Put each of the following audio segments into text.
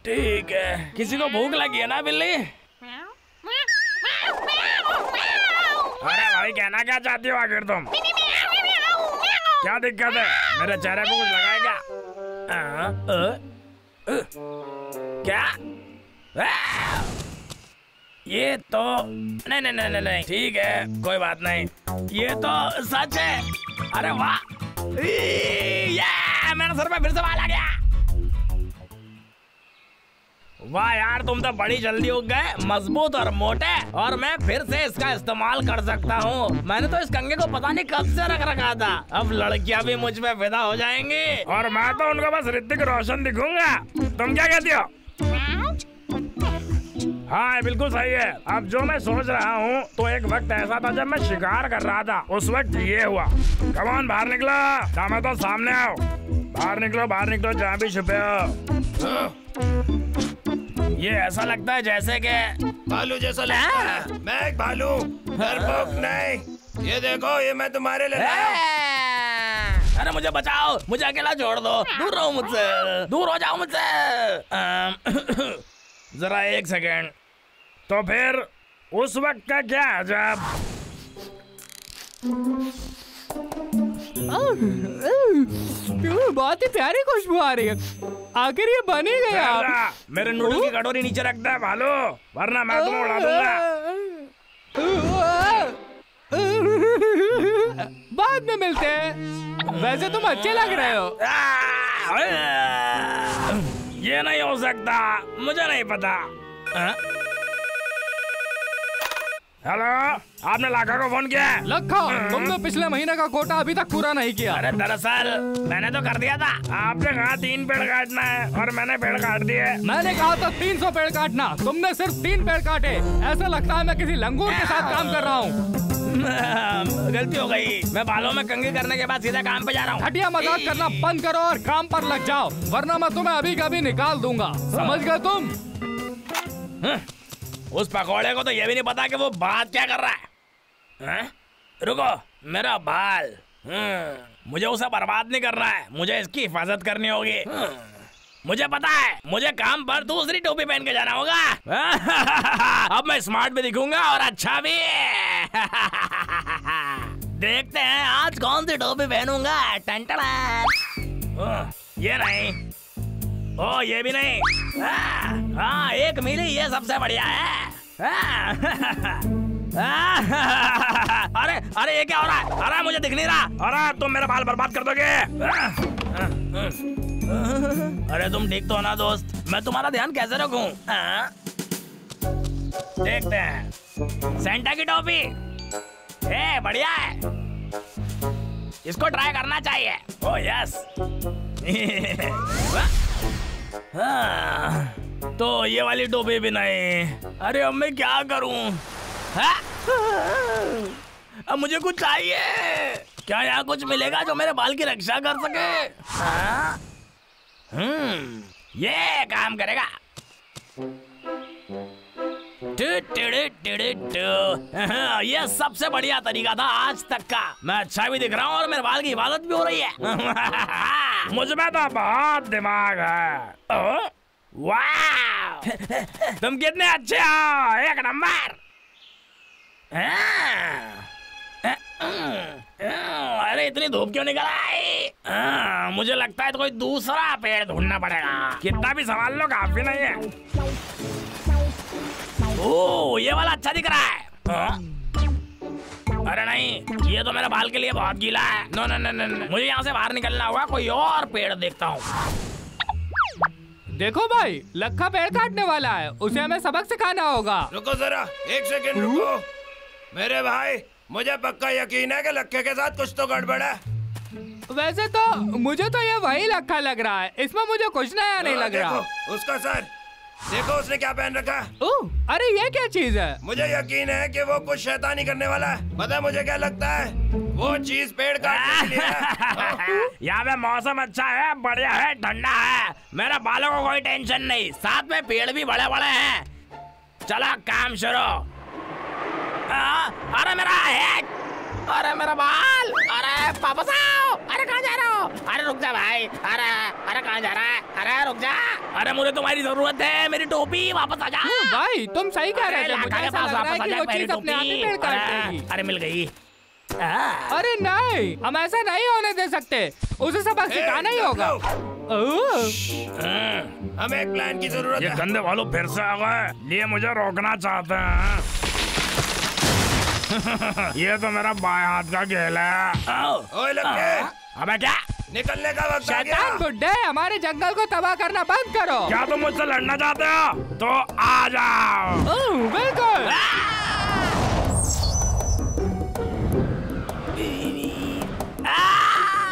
ठीक है, किसी को भूख लगी है ना बिल्ली? अरे भाई कहना क्या चाहती हो आखिर तुम? क्या दिक्कत है? मेरे चेहरे पे कुछ लगाएगा? क्या? ये तो नहीं नहीं नहीं नहीं, ठीक है कोई बात नहीं, ये तो सच है। अरे वाह, मेरे सर पे फिर से बाल आ गया। वाह यार, तुम तो बड़ी जल्दी उग गए, मजबूत और मोटे, और मैं फिर से इसका इस्तेमाल कर सकता हूँ। मैंने तो इस कंघे को पता नहीं कब से रख रखा था। अब लड़कियाँ भी मुझ पे फिदा हो जाएंगी और मैं तो उनको बस ऋतिक रोशन दिखूंगा। तुम क्या कहती हो? हाँ बिल्कुल सही है। अब जो मैं सोच रहा हूँ, तो एक वक्त ऐसा था जब मैं शिकार कर रहा था, उस वक्त ये हुआ। कम ऑन, बाहर निकलो, दामा तो सामने आओ, बाहर निकलो जहाँ भी छुपे हो। ये ऐसा लगता है जैसे कि भालू जैसा लगता है। मैं एक भालू, डरपोक नहीं। ये देखो, ये मैं तुम्हारे लिए लाया हूं। अरे मुझे बचाओ, मुझे अकेला छोड़ दो, दूर रहो मुझसे, दूर हो जाओ मुझसे। जरा एक सेकेंड। तो फिर उस वक्त का क्या अजब? बहुत ही प्यारी खुशबू आ रही है। आखिर ये बन ही गया। मेरे नूडल की कटोरी नीचे रखता है भालू, वरना मैं तुम्हें उड़ा दूंगा। बाद में मिलते हैं। वैसे तुम अच्छे लग रहे हो। ये नहीं हो सकता, मुझे नहीं पता। हेलो, आपने लाखा को फोन किया? लखा, तुमने पिछले महीने का कोटा अभी तक पूरा नहीं किया। अरे दरअसल मैंने तो कर दिया था। आपने कहा 3 पेड़ काटना है और मैंने पेड़ काट दिए। मैंने कहा था 300 पेड़ काटना, तुमने सिर्फ 3 पेड़ काटे। ऐसा लगता है मैं किसी लंगूर के साथ काम कर रहा हूँ। गलती हो गई, मैं बालों में कंघी करने के बाद सीधा काम पे जा रहा हूँ। हटिया मजाक करना बंद करो और काम पर लग जाओ, वरना मैं तुम्हें अभी कभी निकाल दूंगा। समझ गए तुम? उस पकौड़े को तो ये भी नहीं पता कि वो बात क्या कर रहा है। रुको, मेरा बाल। मुझे उसे बर्बाद नहीं करना है, मुझे इसकी हिफाजत करनी होगी। मुझे पता है, मुझे काम पर दूसरी टोपी पहन के जाना होगा। अब मैं स्मार्ट भी दिखूंगा और अच्छा भी। देखते हैं आज कौन सी टोपी पहनूंगा। ये नहीं, ओ ये भी नहीं। हाँ, एक मिली, ये सबसे बढ़िया है। अरे अरे ये क्या हो रहा है? अरे मुझे दिख नहीं रहा। अरे तुम मेरे बाल बर्बाद कर दोगे। अरे तुम ठीक तो हो ना दोस्त? मैं तुम्हारा ध्यान कैसे रखूं? देखते हैं। सेंटा की टोपी, बढ़िया है, इसको ट्राई करना चाहिए। Oh yes. तो ये वाली टोपी भी नहीं। अरे अब मैं क्या करूं? अब मुझे कुछ चाहिए। क्या यहाँ कुछ मिलेगा जो मेरे बाल की रक्षा कर सके? ये काम करेगा। ये सबसे बढ़िया तरीका था आज तक का। मैं अच्छा भी दिख रहा हूँ और मेरे बाल की हिफाजत भी हो रही है। मुझमें तो बहुत दिमाग है। वाह, तुम कितने अच्छे हो, एक नंबर। अरे इतनी धूप क्यों निकल आई? मुझे लगता है तो कोई दूसरा पेड़ ढूंढना पड़ेगा। कितना भी संभाल लो काफी नहीं है। ओह, ये वाला अच्छा दिख रहा है। अरे नहीं, ये तो मेरे बाल के लिए बहुत गीला है। नो नो नो नो, मुझे यहाँ से बाहर निकलना होगा। कोई और पेड़ देखता हूँ। देखो भाई, लखा पेड़ काटने वाला है, उसे हमें सबक सिखाना होगा। रुको जरा, एक सेकंड रुको। मेरे भाई, मुझे पक्का यकीन है कि लक्के के साथ कुछ तो गड़बड़ है। वैसे तो मुझे तो ये वही लखा लग रहा है, इसमें मुझे कुछ नया नहीं लग रहा। उसका सर देखो, उसने क्या पहन रखा। अरे ये क्या चीज है? मुझे यकीन है कि वो कुछ शैतानी करने वाला है। पता है मुझे क्या लगता है? वो चीज पेड़ काटने के लिए है। यहाँ पे मौसम अच्छा है, बढ़िया है, ठंडा है, मेरे बालों को कोई टेंशन नहीं, साथ में पेड़ भी बड़े बड़े हैं। चलो काम शुरू। अरे मेरा हेड, अरे मेरा बाल, अरे वापस आओ। अरे कहाँ जा रहे हो? अरे रुक जा भाई। अरे कहाँ जा रहा है? अरे रुक जा। अरे मुझे तुम्हारी जरूरत है, मेरी टोपी वापस आ जा। भाई तुम सही कह रहे थे, मुझे ऐसा लग रहा है कि वो चीज अपने आप ही पेड़ काट देगी। अरे मिल गई। अरे नहीं, हम ऐसा नहीं होने दे सकते, उसे सबक सिखाना ही होगा। हमें एक प्लान की जरूरत है। ये गंदे वालों फिर से आ गए, ये मुझे रोकना चाहते हैं। ये तो मेरा बाएं हाथ का खेल है। ओए लक्के, अबे क्या? निकलने का वक्त आ गया। शैतान बुड्ढे, हमारे जंगल को तबाह करना बंद करो। क्या तुम मुझसे लड़ना चाहते हो? तो आ जाओ। बिल्कुल।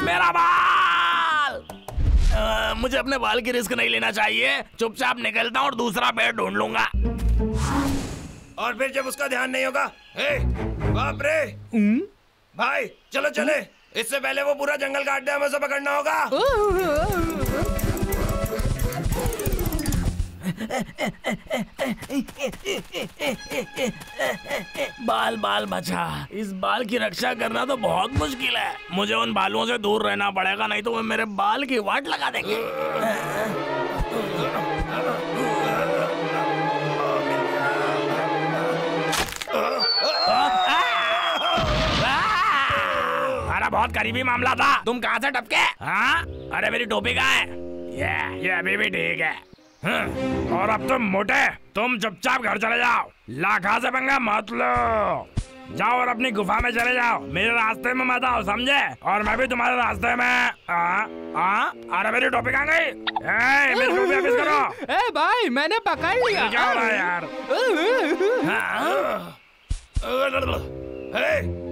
मेरा बाल। मुझे अपने बाल की रिस्क नहीं लेना चाहिए, चुपचाप निकलता हूँ और दूसरा पेड़ ढूंढ लूंगा। और फिर जब उसका ध्यान नहीं होगा, हे बाप रे। भाई चलो चले, इससे पहले वो पूरा जंगल काट दे, हमें उसे पकड़ना होगा। बाल बाल बचा, इस बाल की रक्षा करना तो बहुत मुश्किल है। मुझे उन बालों से दूर रहना पड़ेगा, नहीं तो वो मेरे बाल की वाट लगा देंगे। अरे बहुत करीबी मामला था, तुम कहाँ से टपके? हाँ, अरे मेरी टोपी कहाँ है? ये अभी भी ठीक है। और अब तुम मोटे, तुम चुपचाप घर चले जाओ, लाखा से पंगा मत लो। जाओ और अपनी गुफा में चले जाओ, मेरे रास्ते में मत आओ, समझे? और मैं भी तुम्हारे रास्ते में। अरे मेरी टोपी कहाँ गई? मेरी टोपी वापस करो। ए भाई, मैंने पकड़ लिया। क्या हो रहा है यार?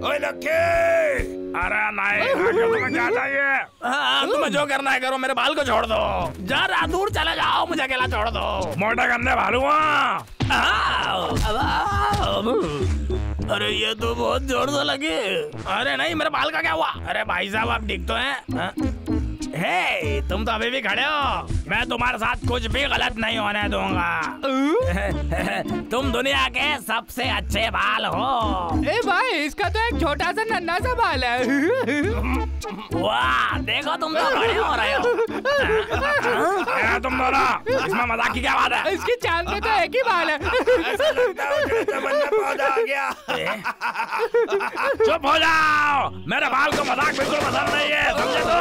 ओए लक्के, अरे नहीं, तुम्हें क्या चाहिए? तुम्हें जो करना है करो, मेरे बाल को छोड़ दो। जरा दूर चले जाओ, मुझे अकेला छोड़ दो। मोटे गंदे भालू। अरे ये तो बहुत जोर से लगे। अरे नहीं, मेरे बाल का क्या हुआ? अरे भाई साहब, आप ठीक तो हैं? हे, तुम तो अभी भी खड़े हो, मैं तुम्हारे साथ कुछ भी गलत नहीं होने दूंगा। तुम दुनिया के सबसे अच्छे बाल हो। ए भाई, इसका तो एक छोटा सा नन्हा सा बाल है। वाह, देखो तुम तो बड़े हो रहे हो। तुम दोनों, इसमें मजाक की क्या बात है? इसकी चांद में तो एक ही बाल है। ऐसा लगता है मुझे चमन में पौधा आ गया। चुप हो जाओ, मेरे बाल को मजाक बिल्कुल पसंद नहीं है, समझे तुम?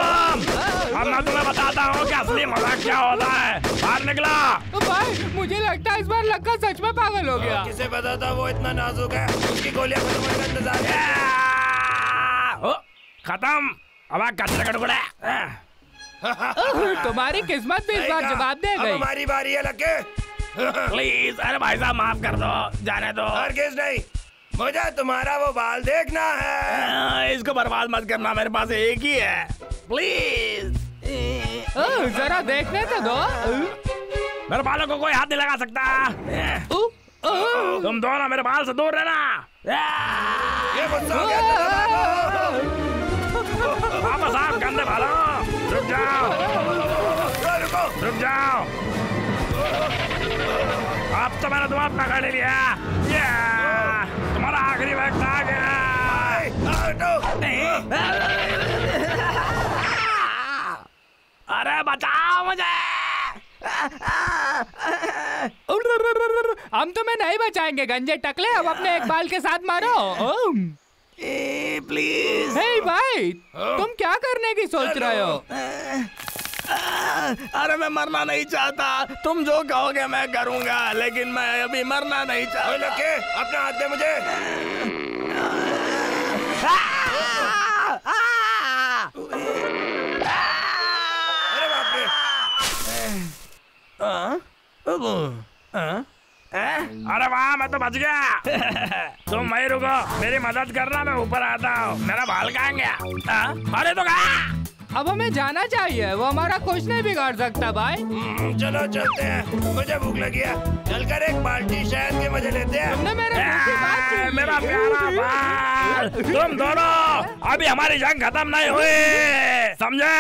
अब मैं तुम्हें बताता हूँ कि असली मजाक क्या होता है। बाहर निकला। भाई, मुझे लगता है इस बार लक्का सच में पागल हो गया। किसे पता था वो इतना नाजुक है? उसकी गोलियां खत्म होने का इंतजार है। खत्म। अब कचरे का टुकड़ा। तुम्हारी किस्मत भी इस बार जवाब दे गई। हमारी बारी है लक्के। प्लीज, अरे भाई साहब माफ कर दो, जाने दो। हरगिज़ नहीं, मुझे तुम्हारा वो बाल देखना है। इसको बर्बाद मत करना, मेरे पास एक ही है, प्लीज। जरा देखने तो दो। मेरे बालों को कोई हाथ नहीं लगा सकता। तुम दोनों मेरे बाल से दूर रहना। ये गुस्सा हो गया। वापस आप गंदे बालों, रुक जाओ, रुक जाओ। अब तो मैंने तुम्हारा पकड़ लिया। तुम्हारा आखिरी वक्त आ गया। अरे बचाओ मुझे। हम तुम्हें नहीं बचाएंगे गंजे टकले, अब अपने एक बाल के साथ मारो। प्लीज। हे भाई, तुम क्या करने की सोच रहे हो? अरे मैं मरना नहीं चाहता, तुम जो कहोगे मैं करूंगा, लेकिन मैं अभी मरना नहीं चाहता। लक्के, अपना हाथ दे मुझे। अरे बाप रे। अरे वाह, मैं तो बच गया। तुम वहीं रुको, मेरी मदद करना, मैं ऊपर आता हूँ। मेरा बाल कहाँ गया? अरे तो गया। अब हमें जाना चाहिए, वो हमारा कुछ नहीं बिगाड़ सकता भाई। चलो चलते हैं, मुझे भूख लगी है। चलकर एक बाल्टी शहद के मजे लेते हैं। तुमने मेरे मुंह की बात छीन ली। मेरा प्यारा बाल, तुम दोनों अभी हमारी जंग खत्म नहीं हुई, समझे?